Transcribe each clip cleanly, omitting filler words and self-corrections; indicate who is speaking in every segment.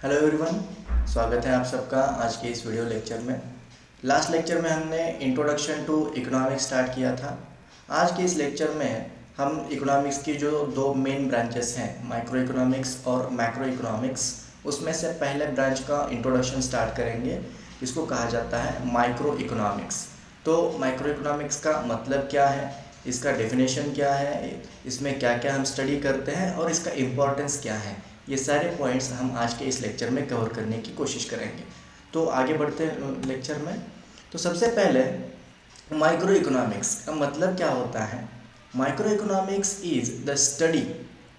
Speaker 1: Hello everyone, स्वागत है आप सबका आज के इस वीडियो लेक्चर में। लास्ट लेक्चर में हमने इंट्रोडक्शन टू इकोनॉमिक्स स्टार्ट किया था। आज के इस लेक्चर में हम इकोनॉमिक्स की जो दो मेन ब्रांचेस हैं, माइक्रो इकोनॉमिक्स और मैक्रो इकोनॉमिक्स, उसमें से पहले ब्रांच का इंट्रोडक्शन स्टार्ट करेंगे। इसको कहा जाता है माइक्रो इकोनॉमिक्स। तो माइक्रो इकोनॉमिक्स का मतलब क्या है, इसका डेफिनेशन क्या है, इसमें क्या क्या हम स्टडी करते हैं और इसका इम्पोर्टेंस क्या है, ये सारे पॉइंट्स हम आज के इस लेक्चर में कवर करने की कोशिश करेंगे। तो आगे बढ़ते हैं लेक्चर में। तो सबसे पहले माइक्रो इकोनॉमिक्स का मतलब क्या होता है। Micro economics is the study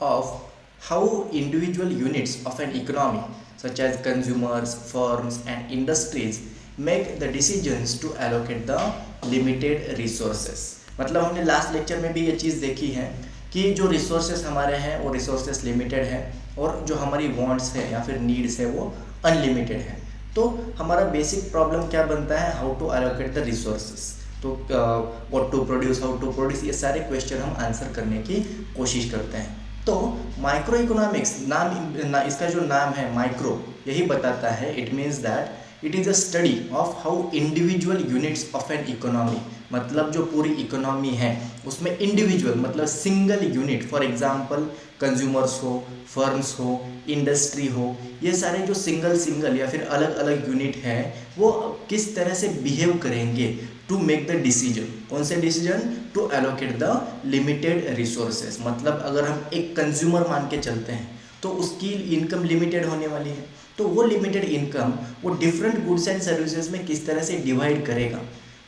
Speaker 1: of how individual units of an economy such as consumers, firms and industries make the decisions to allocate the limited resources. मतलब हमने लास्ट लेक्चर में भी ये चीज़ देखी है कि जो रिसोर्सेस हमारे हैं वो रिसोर्सेस लिमिटेड है और जो हमारी वांट्स है या फिर नीड्स है वो अनलिमिटेड है। तो हमारा बेसिक प्रॉब्लम क्या बनता है, how to allocate the resources. तो what to produce, how to produce, ये सारे क्वेश्चन हम आंसर करने की कोशिश करते हैं। तो माइक्रो इकोनॉमिक्स इसका जो नाम है माइक्रो, यही बताता है, it means that it is a study of how individual units of an economy. मतलब जो पूरी इकोनॉमी है उसमें इंडिविजुअल मतलब single unit, for example consumers हो, फर्म्स हो, इंडस्ट्री हो, ये सारे जो सिंगल या फिर अलग अलग यूनिट हैं वो किस तरह से बिहेव करेंगे टू मेक द डिसीजन। कौन से decision? To allocate the limited resources. मतलब अगर हम एक कंज्यूमर मान के चलते हैं तो उसकी इनकम लिमिटेड होने वाली है, तो वो लिमिटेड इनकम वो डिफरेंट गुड्स एंड सर्विसेज में किस तरह से डिवाइड करेगा।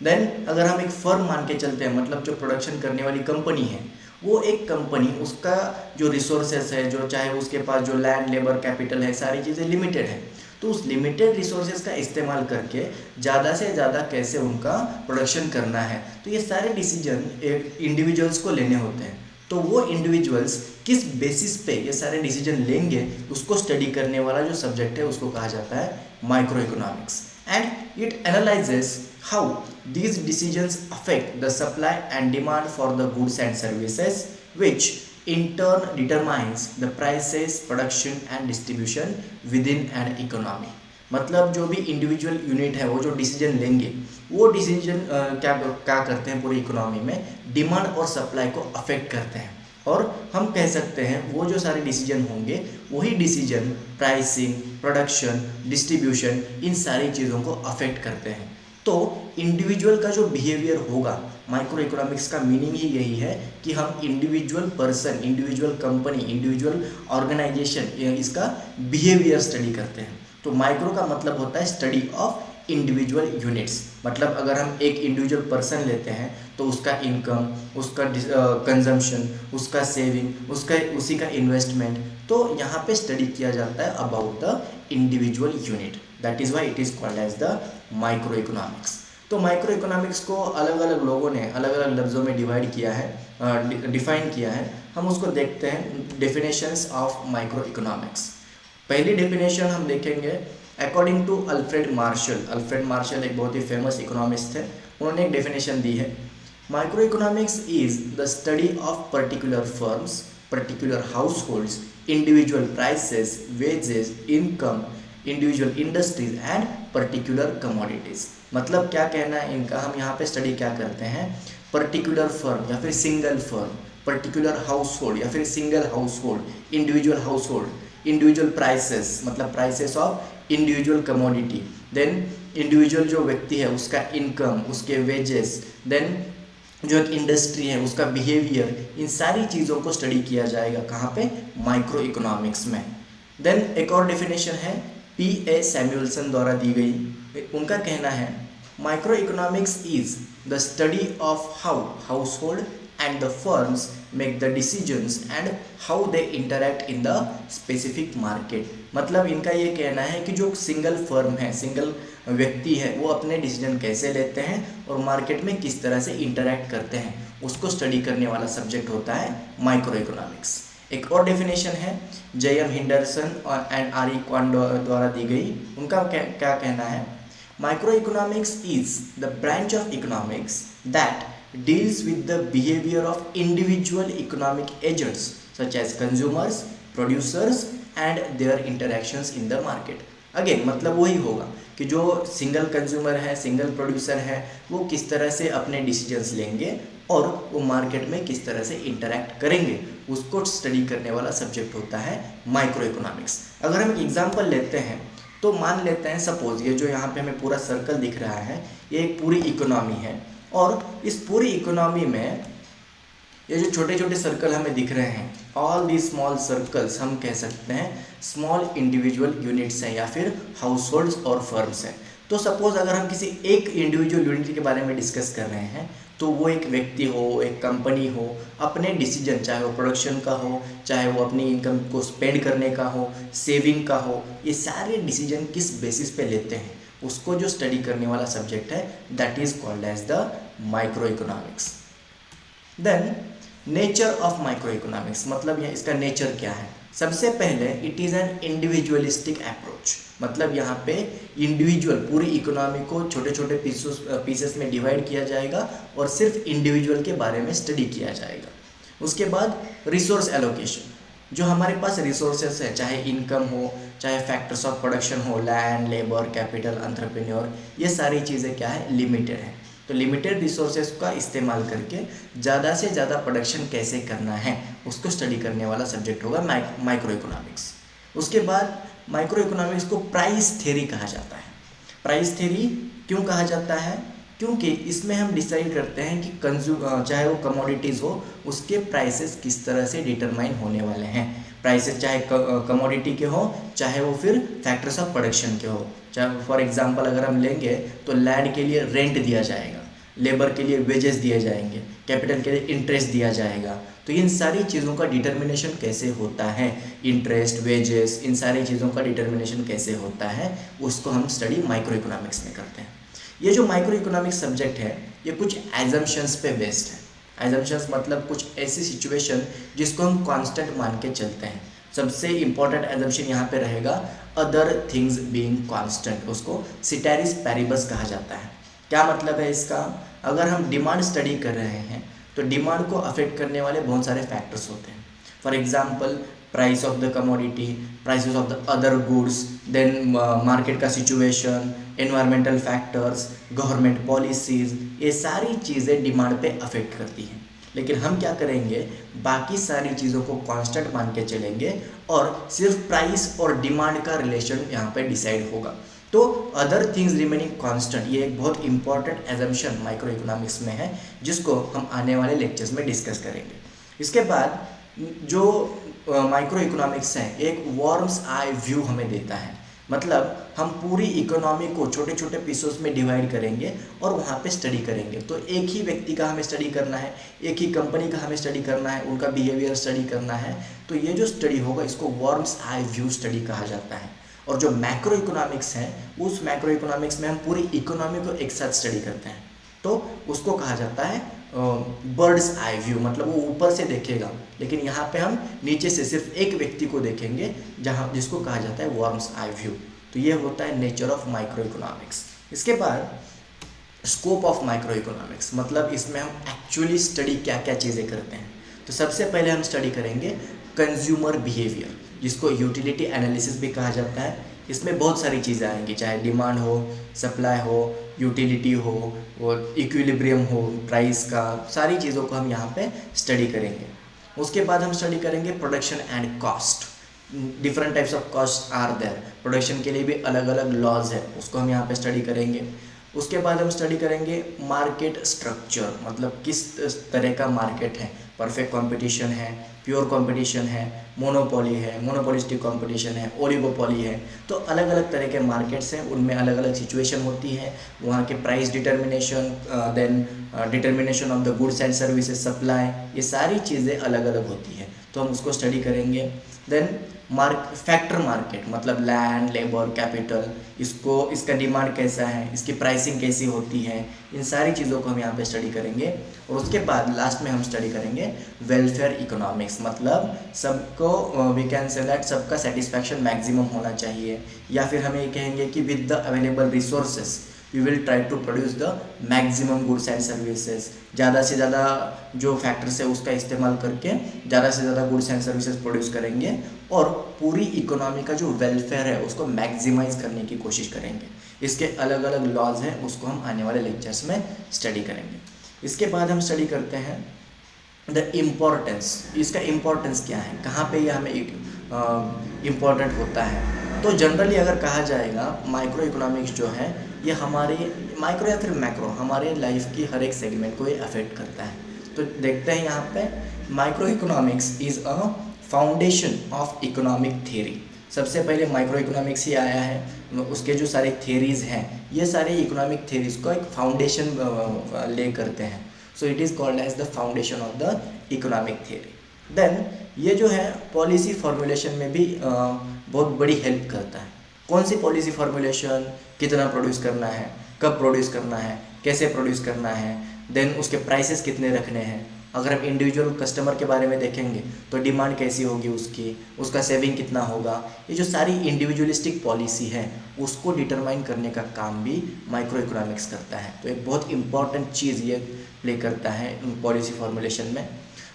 Speaker 1: देन अगर हम एक फर्म मान के चलते हैं, मतलब जो प्रोडक्शन करने वाली कंपनी है, वो एक कंपनी, उसका जो रिसोर्सेस है, जो चाहे उसके पास जो लैंड, लेबर, कैपिटल है, सारी चीज़ें लिमिटेड है, तो उस लिमिटेड रिसोर्सेज का इस्तेमाल करके ज़्यादा से ज़्यादा कैसे उनका प्रोडक्शन करना है। तो ये सारे डिसीजन एक इंडिविजुअल्स को लेने होते हैं। तो वो इंडिविजुअल्स किस बेसिस पे ये सारे डिसीजन लेंगे, उसको स्टडी करने वाला जो सब्जेक्ट है उसको कहा जाता है micro economics. And it analyses how these decisions affect the supply and demand for the goods and services, which in turn determines the prices, production and distribution within an economy। मतलब जो भी individual unit है वो जो decision लेंगे, वो decision क्या करते हैं पूरी इकोनॉमी में, डिमांड और सप्लाई को अफेक्ट करते हैं। और हम कह सकते हैं वो जो सारे डिसीजन होंगे वही डिसीजन प्राइसिंग, प्रोडक्शन, डिस्ट्रीब्यूशन, इन सारी चीज़ों को अफेक्ट करते हैं। तो इंडिविजुअल का जो बिहेवियर होगा, माइक्रो इकोनॉमिक्स का मीनिंग ही यही है कि हम individual person, individual company, individual organization, इसका बिहेवियर स्टडी करते हैं। तो माइक्रो का मतलब होता है स्टडी ऑफ इंडिविजुअल यूनिट्स। मतलब अगर हम एक इंडिविजुअल पर्सन लेते हैं तो उसका इनकम, उसका कंजम्पशन, उसका सेविंग, उसी का इन्वेस्टमेंट, तो यहाँ पे स्टडी किया जाता है about the individual unit. That is why it is called as the micro economics. तो माइक्रो इकोनॉमिक्स को अलग अलग लोगों ने अलग अलग लफ्ज़ों में डिवाइड किया है, डिफाइन किया है। हम उसको देखते हैं, डेफिनेशंस ऑफ माइक्रो इकोनॉमिक्स। पहली डेफिनेशन हम देखेंगे according to Alfred Marshall. Alfred Marshall एक बहुत ही फेमस इकोनॉमिस्ट थे। उन्होंने एक डेफिनेशन दी है, micro economics is the study of particular firms, particular house, individual prices, wages, income, individual industries and particular commodities. मतलब क्या कहना है इनका, हम यहाँ पे स्टडी क्या करते हैं, पर्टिकुलर फर्म या फिर single firm, particular household या फिर single household, individual household, individual prices मतलब prices of individual commodity, then individual जो व्यक्ति है उसका इनकम, उसके वेजेस, देन जो एक इंडस्ट्री है उसका बिहेवियर, इन सारी चीज़ों को स्टडी किया जाएगा कहाँ पे, माइक्रो इकोनॉमिक्स में। देन एक और डेफिनेशन है P.A. सैमुअल्सन द्वारा दी गई। उनका कहना है micro economics is the study of how house hold and the firms make the decisions and how they interact in the specific market. मतलब इनका ये कहना है कि जो सिंगल फर्म है, सिंगल व्यक्ति है, वो अपने डिसीजन कैसे लेते हैं और मार्केट में किस तरह से इंटरैक्ट करते हैं, उसको स्टडी करने वाला सब्जेक्ट होता है माइक्रो इकोनॉमिक्स। एक और डेफिनेशन है जेएम हिंडरसन और एंड आरी क्वान द्वारा दी गई। उनका क्या कहना है, micro economics is the branch of economics that deals with the behavior of individual economic agents such as consumers, producers, and their interactions in the market. Again मतलब वही होगा कि जो सिंगल कंज्यूमर है, सिंगल प्रोड्यूसर है, वो किस तरह से अपने डिसीजंस लेंगे और वो मार्केट में किस तरह से इंटरैक्ट करेंगे, उसको स्टडी करने वाला सब्जेक्ट होता है माइक्रो इकोनॉमिक्स। अगर हम एग्जांपल लेते हैं तो मान लेते हैं सपोज ये जो यहाँ पे हमें पूरा सर्कल दिख रहा है, ये एक पूरी इकोनॉमी है और इस पूरी इकोनॉमी में ये जो छोटे छोटे सर्कल हमें दिख रहे हैं, ऑल दी स्मॉल सर्कल्स हम कह सकते हैं स्मॉल इंडिविजुअल यूनिट्स हैं या फिर हाउस होल्ड्स और फर्म्स हैं। तो सपोज अगर हम किसी एक इंडिविजुअल यूनिट के बारे में डिस्कस कर रहे हैं तो वो एक व्यक्ति हो, एक कंपनी हो, अपने डिसीजन चाहे वो प्रोडक्शन का हो, चाहे वो अपनी इनकम को स्पेंड करने का हो, सेविंग का हो, ये सारे डिसीजन किस बेसिस पे लेते हैं, उसको जो स्टडी करने वाला सब्जेक्ट है that is called as the micro economics. Then nature of micro economics, मतलब ये इसका नेचर क्या है। सबसे पहले it is an individualistic approach, मतलब यहाँ पे इंडिविजुअल पूरी इकोनॉमी को छोटे छोटे पीसेस में डिवाइड किया जाएगा और सिर्फ इंडिविजुअल के बारे में स्टडी किया जाएगा। उसके बाद रिसोर्स एलोकेशन, जो हमारे पास रिसोर्सेस है, चाहे इनकम हो, चाहे फैक्टर्स ऑफ प्रोडक्शन हो, लैंड, लेबर, कैपिटल, एंटरप्रेन्योर, ये सारी चीज़ें क्या है, लिमिटेड है। तो लिमिटेड रिसोर्सेज का इस्तेमाल करके ज़्यादा से ज़्यादा प्रोडक्शन कैसे करना है, उसको स्टडी करने वाला सब्जेक्ट होगा माइक्रो इकोनॉमिक्स। उसके बाद माइक्रो इकोनॉमिक्स को प्राइस थ्योरी कहा जाता है। प्राइस थ्योरी क्यों कहा जाता है, क्योंकि इसमें हम डिसाइड करते हैं कि चाहे वो कमोडिटीज़ हो, उसके प्राइसेस किस तरह से डिटरमाइन होने वाले हैं। प्राइसेस चाहे कमोडिटी के हो, चाहे वो फिर फैक्टर्स ऑफ प्रोडक्शन के हो। चाहे फॉर एग्जांपल अगर हम लेंगे तो लैंड के लिए रेंट दिया जाएगा, लेबर के लिए वेजेस दिए जाएंगे, कैपिटल के लिए इंटरेस्ट दिया जाएगा। तो इन सारी चीज़ों का डिटर्मिनेशन कैसे होता है, इंटरेस्ट, वेजेस, इन सारी चीज़ों का डिटर्मिनेशन कैसे होता है, उसको हम स्टडी माइक्रो इकोनॉमिक्स में करते हैं। ये जो माइक्रो इकोनॉमिक्स सब्जेक्ट है ये कुछ एजम्पशंस पे बेस्ड है। एजम्पशंस मतलब कुछ ऐसी सिचुएशन जिसको हम कांस्टेंट मान के चलते हैं। सबसे इंपॉर्टेंट एजम्पशन यहाँ पे रहेगा अदर थिंग्स बीइंग कांस्टेंट, उसको सिटेरिस पैरिबस कहा जाता है। क्या मतलब है इसका, अगर हम डिमांड स्टडी कर रहे हैं तो डिमांड को अफेक्ट करने वाले बहुत सारे फैक्टर्स होते हैं। For example price of the commodity, prices of the other goods, then market का situation, environmental factors, government policies, ये सारी चीज़ें डिमांड पे अफेक्ट करती हैं। लेकिन हम क्या करेंगे, बाकी सारी चीज़ों को कांस्टेंट मान के चलेंगे और सिर्फ प्राइस और डिमांड का रिलेशन यहाँ पे डिसाइड होगा। तो अदर थिंग्स रिमेनिंग कांस्टेंट, ये एक बहुत इंपॉर्टेंट एजम्पशन माइक्रो इकोनॉमिक्स में है जिसको हम आने वाले लेक्चर्स में डिस्कस करेंगे। इसके बाद जो माइक्रो इकोनॉमिक्स है एक वर्म्स आई व्यू हमें देता है, मतलब हम पूरी इकोनॉमी को छोटे छोटे पीसेस में डिवाइड करेंगे और वहाँ पे स्टडी करेंगे। तो एक ही व्यक्ति का हमें स्टडी करना है, एक ही कंपनी का हमें स्टडी करना है, उनका बिहेवियर स्टडी करना है। तो ये जो स्टडी होगा इसको वर्म्स आई व्यू स्टडी कहा जाता है। और जो मैक्रो इकोनॉमिक्स है उस मैक्रो इकोनॉमिक्स में हम पूरी इकोनॉमी को एक साथ स्टडी करते हैं, तो उसको कहा जाता है बर्ड्स आई व्यू, मतलब वो ऊपर से देखेगा लेकिन यहाँ पे हम नीचे से सिर्फ एक व्यक्ति को देखेंगे, जहाँ जिसको कहा जाता है वर्म्स आई व्यू। तो ये होता है नेचर ऑफ माइक्रो इकोनॉमिक्स। इसके बाद स्कोप ऑफ माइक्रो इकोनॉमिक्स, मतलब इसमें हम एक्चुअली स्टडी क्या क्या चीज़ें करते हैं। तो सबसे पहले हम स्टडी करेंगे कंज्यूमर बिहेवियर, जिसको यूटिलिटी एनालिसिस भी कहा जाता है। इसमें बहुत सारी चीज़ें आएंगी, चाहे डिमांड हो, सप्लाई हो, यूटिलिटी हो और इक्विलिब्रियम हो प्राइस का, सारी चीज़ों को हम यहाँ पे स्टडी करेंगे। उसके बाद हम स्टडी करेंगे production and cost. Different types of cost are there, production के लिए भी अलग अलग लॉज है, उसको हम यहाँ पे स्टडी करेंगे। उसके बाद हम स्टडी करेंगे मार्केट स्ट्रक्चर, मतलब किस तरह का मार्केट है, परफेक्ट कंपटीशन है, प्योर कंपटीशन है, मोनोपोली है, मोनोपोलिस्टिक कंपटीशन है, ओलिगोपोली है। तो अलग अलग तरह के मार्केट्स हैं, उनमें अलग अलग सिचुएशन होती है, वहाँ के price determination, then determination of the goods and services supply, ये सारी चीज़ें अलग अलग होती है, तो हम उसको स्टडी करेंगे। देन फैक्टर मार्केट, मतलब लैंड, लेबर, कैपिटल, इसका डिमांड कैसा है, इसकी प्राइसिंग कैसी होती है, इन सारी चीज़ों को हम यहाँ पे स्टडी करेंगे। और उसके बाद लास्ट में हम स्टडी करेंगे वेलफेयर इकोनॉमिक्स, मतलब सबको वी कैन से दैट सबका सेटिस्फैक्शन मैक्सिमम होना चाहिए, या फिर हम ये कहेंगे कि with the available resources we will try to produce the maximum goods and services. ज़्यादा से ज़्यादा जो फैक्टर्स है उसका इस्तेमाल करके ज़्यादा से ज़्यादा गुड्स एंड सर्विसेज प्रोड्यूस करेंगे और पूरी इकोनॉमी का जो वेलफेयर है उसको मैक्सिमाइज करने की कोशिश करेंगे। इसके अलग अलग लॉज हैं, उसको हम आने वाले लेक्चर्स में स्टडी करेंगे। इसके बाद हम स्टडी करते हैं द इम्पोर्टेंस। इसका इम्पोर्टेंस क्या है, कहाँ पे ये हमें इम्पोर्टेंट होता है। तो जनरली अगर कहा जाएगा माइक्रो इकोनॉमिक्स जो है ये हमारे माइक्रो या फिर मैक्रो हमारे लाइफ की हर एक सेगमेंट को ये अफेक्ट करता है। तो देखते हैं यहाँ पे micro economics is a foundation of economic theory. सबसे पहले माइक्रो इकोनॉमिक्स ही आया है, उसके जो सारे थ्योरीज हैं ये सारे इकोनॉमिक थ्योरीज को एक फाउंडेशन ले करते हैं। So it is called as the foundation of the economic theory. Then ये जो है पॉलिसी फॉर्मुलेशन में भी बहुत बड़ी हेल्प करता है। कौन सी पॉलिसी फॉर्मुलेशन, कितना प्रोड्यूस करना है, कब प्रोड्यूस करना है, कैसे प्रोड्यूस करना है, देन उसके प्राइसेस कितने रखने हैं। अगर हम इंडिविजुअल कस्टमर के बारे में देखेंगे तो डिमांड कैसी होगी उसकी, उसका सेविंग कितना होगा, ये जो सारी इंडिविजुअलिस्टिक पॉलिसी है उसको डिटरमाइन करने का काम भी माइक्रो इकोनॉमिक्स करता है। तो एक बहुत इंपॉर्टेंट चीज़ ये प्ले करता है पॉलिसी फॉर्मुलेशन में।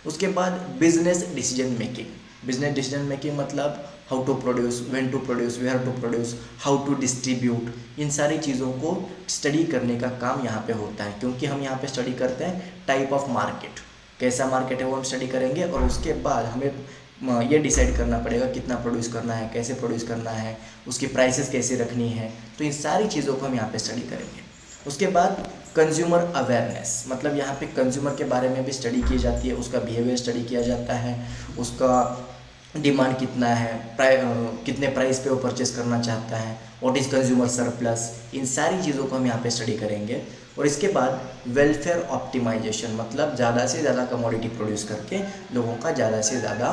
Speaker 1: उसके बाद business decision making. Business decision making मतलब how to produce, when to produce, where to produce, how to distribute, इन सारी चीज़ों को स्टडी करने का काम यहाँ पे होता है। क्योंकि हम यहाँ पे स्टडी करते हैं टाइप ऑफ मार्केट, कैसा मार्केट है वो हम स्टडी करेंगे और उसके बाद हमें ये डिसाइड करना पड़ेगा कितना प्रोड्यूस करना है, कैसे प्रोड्यूस करना है, उसकी प्राइसेस कैसे रखनी है। तो इन सारी चीज़ों को हम यहाँ पे स्टडी करेंगे। उसके बाद कंज्यूमर अवेयरनेस, मतलब यहाँ पे कंज्यूमर के बारे में भी स्टडी की जाती है, उसका बिहेवियर स्टडी किया जाता है, उसका डिमांड कितना है, कितने प्राइस पे वो परचेस करना चाहता है, व्हाट इज़ कंज्यूमर सरप्लस, इन सारी चीज़ों को हम यहाँ पे स्टडी करेंगे। और इसके बाद वेलफेयर ऑप्टिमाइजेशन, मतलब ज़्यादा से ज़्यादा कमोडिटी प्रोड्यूस करके लोगों का ज़्यादा से ज़्यादा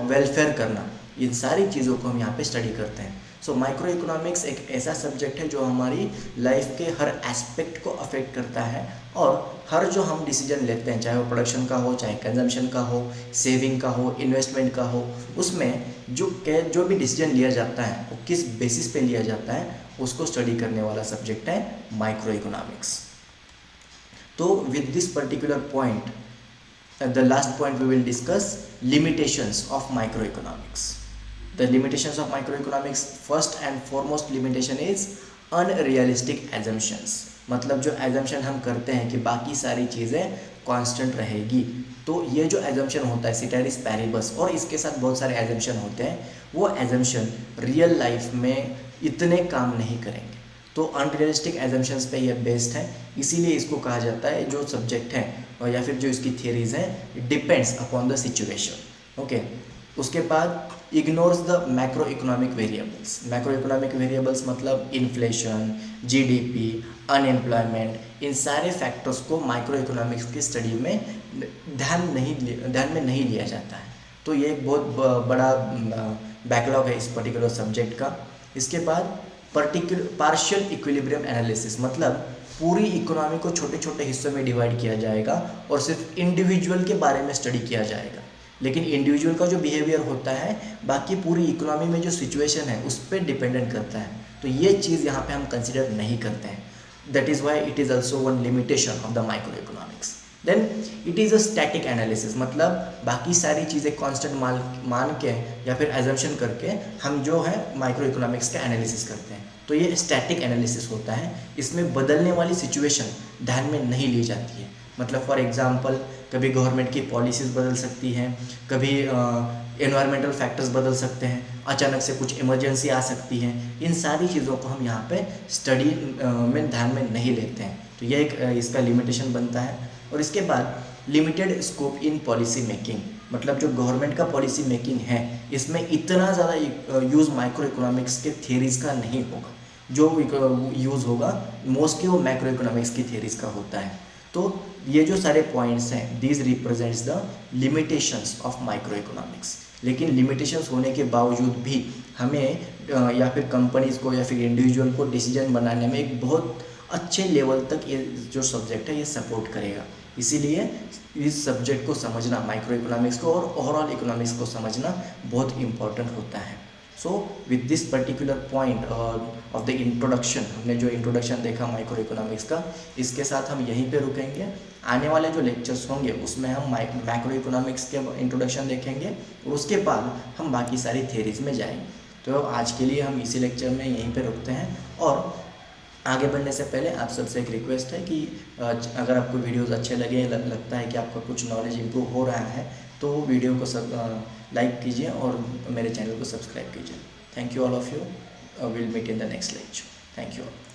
Speaker 1: वेलफेयर करना, इन सारी चीज़ों को हम यहाँ पे स्टडी करते हैं। सो माइक्रो इकोनॉमिक्स एक ऐसा सब्जेक्ट है जो हमारी लाइफ के हर एस्पेक्ट को अफेक्ट करता है और हर जो हम डिसीजन लेते हैं, चाहे वो प्रोडक्शन का हो, चाहे कंजम्पशन का हो, सेविंग का हो, इन्वेस्टमेंट का हो, उसमें जो भी डिसीजन लिया जाता है वो किस बेसिस पे लिया जाता है उसको स्टडी करने वाला सब्जेक्ट है माइक्रो इकोनॉमिक्स। तो with this particular point, the last point we will discuss limitations of microeconomics. The limitations of microeconomics, first and foremost limitation is unrealistic assumptions. मतलब जो assumption हम करते हैं कि बाकी सारी चीज़ें constant रहेगी, तो ये जो assumption होता है ceteris paribus और इसके साथ बहुत सारे assumption होते हैं, वो assumption real life में इतने काम नहीं करेंगे। तो अनरियलिस्टिक एजम्पशंस पे ये बेस्ड है, इसीलिए इसको कहा जाता है जो सब्जेक्ट है या फिर जो इसकी थियरीज हैं depends upon the situation. Okay, उसके बाद ignores the macro economic variables. Macro economic variables मतलब इन्फ्लेशन, जीडीपी, अनएम्प्लॉयमेंट, इन सारे फैक्टर्स को माइक्रो इकोनॉमिक्स की स्टडी में ध्यान में नहीं लिया जाता है। तो ये एक बहुत बड़ा बैकलॉग है इस पर्टिकुलर सब्जेक्ट का। इसके बाद पार्शियल इक्विलिब्रियम एनालिसिस, मतलब पूरी इकोनॉमी को छोटे छोटे हिस्सों में डिवाइड किया जाएगा और सिर्फ इंडिविजुअल के बारे में स्टडी किया जाएगा, लेकिन इंडिविजुअल का जो बिहेवियर होता है बाकी पूरी इकोनॉमी में जो सिचुएशन है उस पर डिपेंडेंट करता है। तो ये चीज़ यहाँ पे हम कंसिडर नहीं करते हैं। That is why it is also one limitation of the micro economics. Then it is a static analysis, मतलब बाकी सारी चीज़ें कांस्टेंट मान के या फिर एजम्पशन करके हम जो है माइक्रो इकोनॉमिक्स का एनालिसिस करते हैं। तो ये स्टैटिक एनालिसिस होता है, इसमें बदलने वाली सिचुएशन ध्यान में नहीं ली जाती है। मतलब फॉर एग्जांपल कभी गवर्नमेंट की पॉलिसीज़ बदल सकती हैं, कभी एनवायरमेंटल फैक्टर्स बदल सकते हैं, अचानक से कुछ इमरजेंसी आ सकती है। इन सारी चीज़ों को हम यहाँ पे स्टडी में ध्यान में नहीं लेते हैं। तो ये एक इसका लिमिटेशन बनता है। और इसके बाद limited scope in policy making, मतलब जो गवर्नमेंट का पॉलिसी मेकिंग है इसमें इतना ज़्यादा यूज़ माइक्रो इकोनॉमिक्स के थियरीज़ का नहीं होगा, जो यूज़ होगा मोस्टली वो मैक्रो इकोनॉमिक्स की थियरीज़ का होता है। तो ये जो सारे पॉइंट्स हैं these represents the limitations of micro economics. लेकिन लिमिटेशंस होने के बावजूद भी हमें या फिर कंपनीज़ को या फिर इंडिविजुअल को डिसीजन बनाने में एक बहुत अच्छे लेवल तक ये जो सब्जेक्ट है ये सपोर्ट करेगा। इसीलिए इस सब्जेक्ट को समझना, माइक्रो इकोनॉमिक्स को और ओवरऑल इकोनॉमिक्स को समझना बहुत इम्पॉर्टेंट होता है। So with this particular point of the introduction, हमने जो इंट्रोडक्शन देखा माइक्रो इकोनॉमिक्स का, इसके साथ हम यहीं पे रुकेंगे। आने वाले जो लेक्चर्स होंगे उसमें हम मैक्रो इकोनॉमिक्स के इंट्रोडक्शन देखेंगे और उसके बाद हम बाकी सारी थियरीज में जाएंगे। तो आज के लिए हम इसी लेक्चर में यहीं पे रुकते हैं। और आगे बढ़ने से पहले आप सबसे एक रिक्वेस्ट है कि अगर आपको वीडियोस अच्छे लगे, लगता है कि आपका कुछ नॉलेज इंप्रूव हो रहा है, तो वीडियो को लाइक कीजिए और मेरे चैनल को सब्सक्राइब कीजिए। Thank you all of you. Will meet in the next lecture. Thank you all.